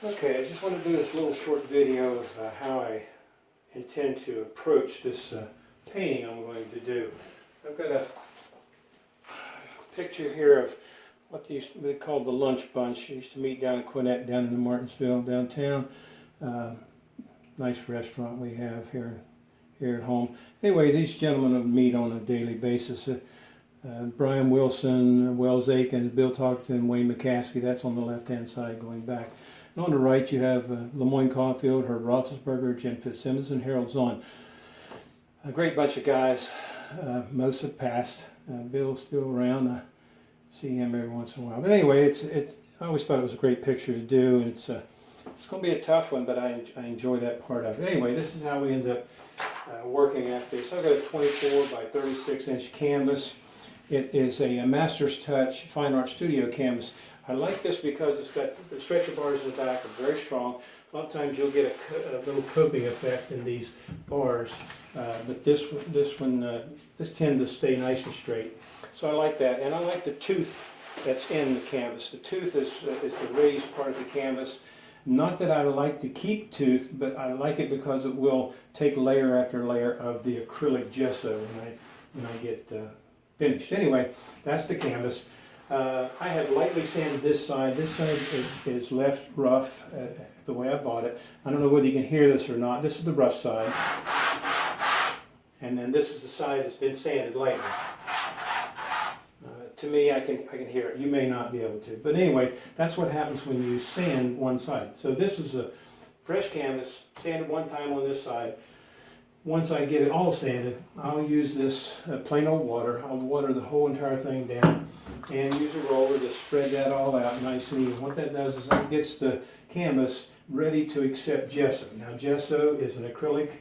Okay, I just want to do this little short video of how I intend to approach this painting I'm going to do. I've got a picture here of what they used to be called the Lunch Bunch. I used to meet down in Quinette, down in Martinsville, downtown. Nice restaurant we have here at home. Anyway, these gentlemen would meet on a daily basis. Brian Wilson, Wells Aiken, Bill Talkton, Wayne McCaskey. That's on the left-hand side going back. And on the right, you have Lemoyne Caulfield, Herb Roethlisberger, Jim Fitzsimmons, and Harold Zahn. A great bunch of guys. Most have passed. Bill's still around. I see him every once in a while. But anyway, I always thought it was a great picture to do, and it's going to be a tough one, but I enjoy that part of it. Anyway, this is how we end up working at this. I've got a 24 by 36 inch canvas. It is a Master's Touch Fine Art Studio canvas. I like this because it's got the stretcher bars in the back are very strong. A lot of times you'll get a little coping effect in these bars, but this tends to stay nice and straight. So I like that, and I like the tooth that's in the canvas. The tooth is the raised part of the canvas. Not that I like to keep tooth, but I like it because it will take layer after layer of the acrylic gesso when I get finished. Anyway, that's the canvas. I have lightly sanded this side. This side is left rough the way I bought it. I don't know whether you can hear this or not. This is the rough side. And then this is the side that's been sanded lightly. To me, I can hear it. You may not be able to. But anyway, that's what happens when you sand one side. So this is a fresh canvas, sanded one time on this side. Once I get it all sanded, I'll use this plain old water. I'll water the whole entire thing down and use a roller to spread that all out nice and even. What that does is it gets the canvas ready to accept gesso. Now gesso is an acrylic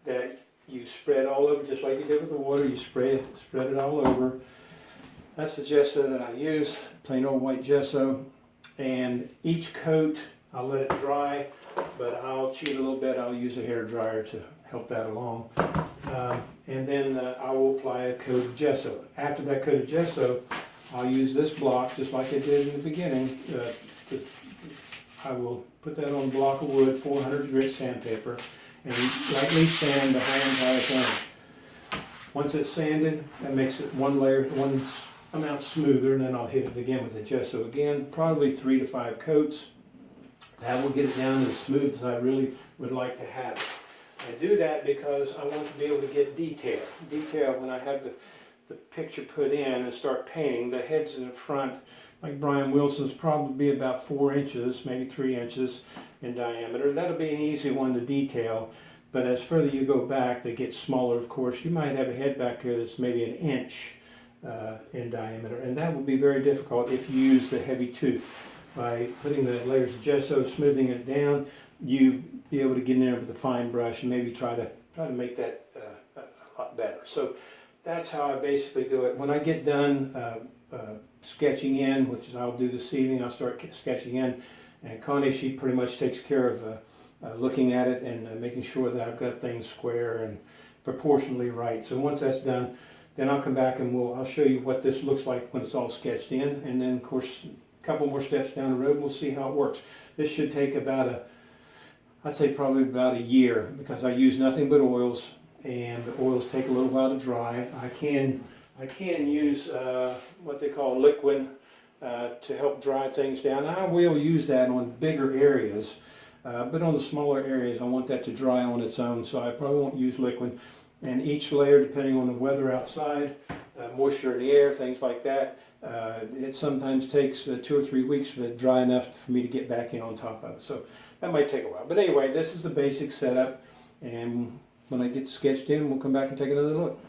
that you spread all over just like you did with the water. You spread it all over. That's the gesso that I use, plain old white gesso. And each coat, I'll let it dry, but I'll cheat a little bit. I'll use a hair dryer to help that along. And then I will apply a coat of gesso. After that coat of gesso, I'll use this block, just like I did in the beginning. I will put that on a block of wood, 400 grit sandpaper, and lightly sand the whole entire thing. Once it's sanded, that makes it one amount smoother, and then I'll hit it again with the gesso again, probably 3 to 5 coats. That will get it down as smooth as I really would like to have it. I do that because I want to be able to get detail. Detail when I have the picture put in and start painting. The heads in the front, like Brian Wilson's, probably about 4 inches, maybe 3 inches in diameter. That'll be an easy one to detail. But as further you go back, they get smaller, of course. You might have a head back here that's maybe an inch in diameter, and that will be very difficult if you use the heavy tooth. By putting the layers of gesso, smoothing it down, you be able to get in there with a fine brush and maybe try to make that a lot better. So that's how I basically do it. When I get done sketching in, which is I'll do this evening, I'll start sketching in, and Connie, she pretty much takes care of looking at it and making sure that I've got things square and proportionally right. So once that's done, then I'll come back and I'll show you what this looks like when it's all sketched in, and then of course a couple more steps down the road, we'll see how it works. This should take I'd say probably about a year, because I use nothing but oils, and the oils take a little while to dry. I can use what they call liquid to help dry things down. I will use that on bigger areas, but on the smaller areas I want that to dry on its own, so I probably won't use liquid. And each layer, depending on the weather outside, moisture in the air, things like that, it sometimes takes 2 or 3 weeks for it to dry enough for me to get back in on top of it. So that might take a while. But anyway, this is the basic setup, and when I get sketched in, we'll come back and take another look.